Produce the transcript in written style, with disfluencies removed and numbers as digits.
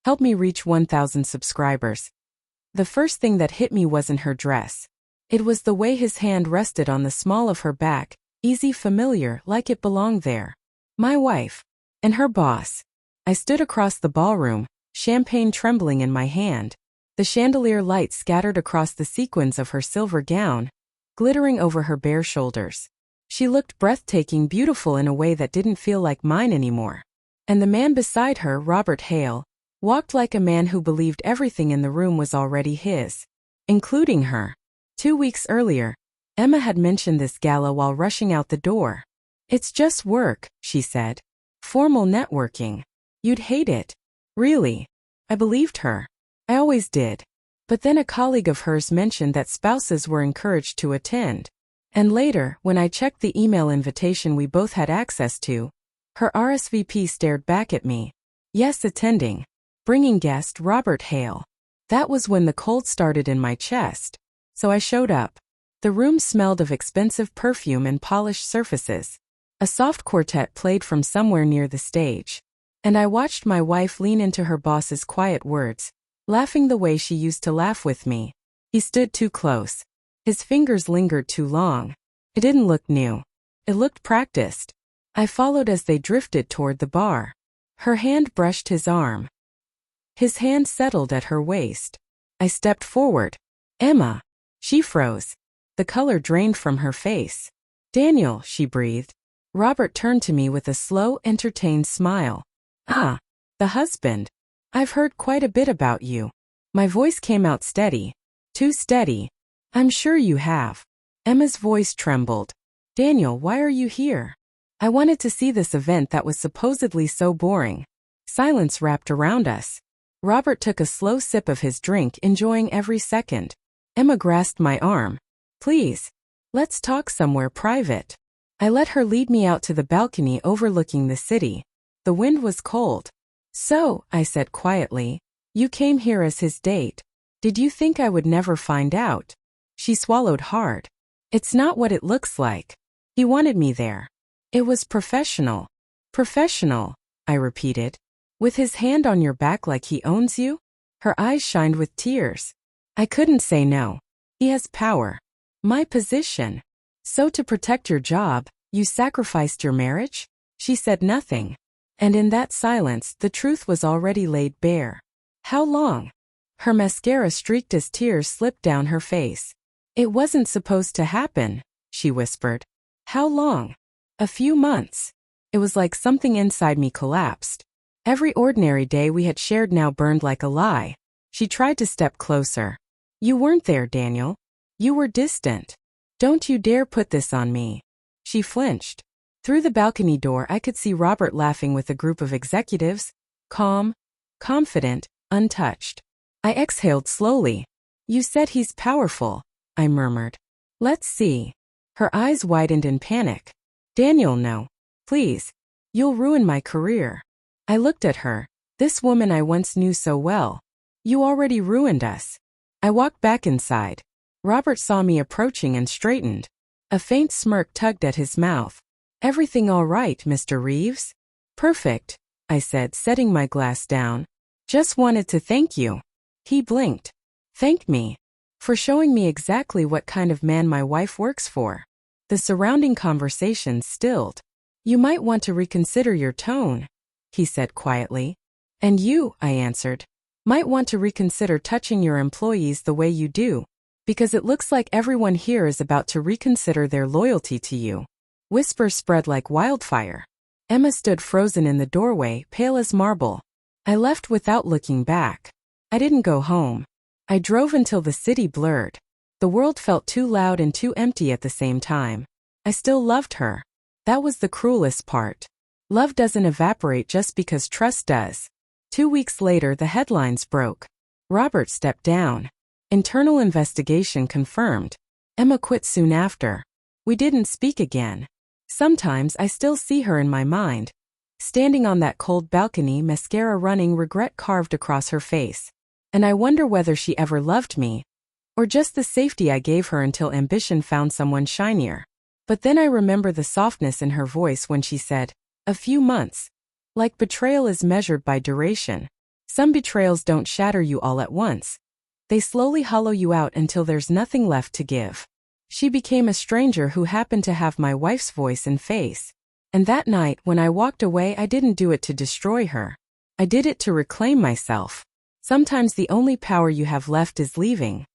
Help me reach 1,000 subscribers. The first thing that hit me wasn't her dress. It was the way his hand rested on the small of her back, easy, familiar, like it belonged there. My wife. And her boss. I stood across the ballroom, champagne trembling in my hand. The chandelier light scattered across the sequins of her silver gown, glittering over her bare shoulders. She looked breathtaking, beautiful in a way that didn't feel like mine anymore. And the man beside her, Robert Hale, walked like a man who believed everything in the room was already his, including her. 2 weeks earlier, Emma had mentioned this gala while rushing out the door. It's just work, she said. Formal networking. You'd hate it. Really. I believed her. I always did. But then a colleague of hers mentioned that spouses were encouraged to attend. And later, when I checked the email invitation we both had access to, her RSVP stared back at me. Yes, attending. Bringing guest Robert Hale. That was when the cold started in my chest. So I showed up. The room smelled of expensive perfume and polished surfaces. A soft quartet played from somewhere near the stage. And I watched my wife lean into her boss's quiet words, laughing the way she used to laugh with me. He stood too close. His fingers lingered too long. It didn't look new. It looked practiced. I followed as they drifted toward the bar. Her hand brushed his arm. His hand settled at her waist. I stepped forward. Emma. She froze. The color drained from her face. Daniel, she breathed. Robert turned to me with a slow, entertained smile. Ah, the husband. I've heard quite a bit about you. My voice came out steady. Too steady. I'm sure you have. Emma's voice trembled. Daniel, why are you here? I wanted to see this event that was supposedly so boring. Silence wrapped around us. Robert took a slow sip of his drink, enjoying every second. Emma grasped my arm. Please. Let's talk somewhere private. I let her lead me out to the balcony overlooking the city. The wind was cold. So, I said quietly, you came here as his date. Did you think I would never find out? She swallowed hard. It's not what it looks like. He wanted me there. It was professional. Professional, I repeated. With his hand on your back like he owns you? Her eyes shined with tears. I couldn't say no. He has power. My position. So to protect your job, you sacrificed your marriage? She said nothing. And in that silence, the truth was already laid bare. How long? Her mascara streaked as tears slipped down her face. It wasn't supposed to happen, she whispered. How long? A few months. It was like something inside me collapsed. Every ordinary day we had shared now burned like a lie. She tried to step closer. You weren't there, Daniel. You were distant. Don't you dare put this on me. She flinched. Through the balcony door I could see Robert laughing with a group of executives, calm, confident, untouched. I exhaled slowly. You said he's powerful, I murmured. Let's see. Her eyes widened in panic. Daniel, no. Please. You'll ruin my career. I looked at her. This woman I once knew so well. You already ruined us. I walked back inside. Robert saw me approaching and straightened. A faint smirk tugged at his mouth. Everything all right, Mr. Reeves? Perfect, I said, setting my glass down. Just wanted to thank you. He blinked. Thank me. For showing me exactly what kind of man my wife works for. The surrounding conversation stilled. You might want to reconsider your tone, he said quietly. And you, I answered, might want to reconsider touching your employees the way you do. Because it looks like everyone here is about to reconsider their loyalty to you. Whispers spread like wildfire. Emma stood frozen in the doorway, pale as marble. I left without looking back. I didn't go home. I drove until the city blurred. The world felt too loud and too empty at the same time. I still loved her. That was the cruelest part. Love doesn't evaporate just because trust does. 2 weeks later the headlines broke. Robert stepped down. Internal investigation confirmed. Emma quit soon after. We didn't speak again. Sometimes I still see her in my mind. Standing on that cold balcony, mascara running, regret carved across her face. And I wonder whether she ever loved me. Or just the safety I gave her until ambition found someone shinier. But then I remember the softness in her voice when she said, a few months. Like betrayal is measured by duration. Some betrayals don't shatter you all at once. They slowly hollow you out until there's nothing left to give. She became a stranger who happened to have my wife's voice and face. And that night, when I walked away, I didn't do it to destroy her. I did it to reclaim myself. Sometimes the only power you have left is leaving.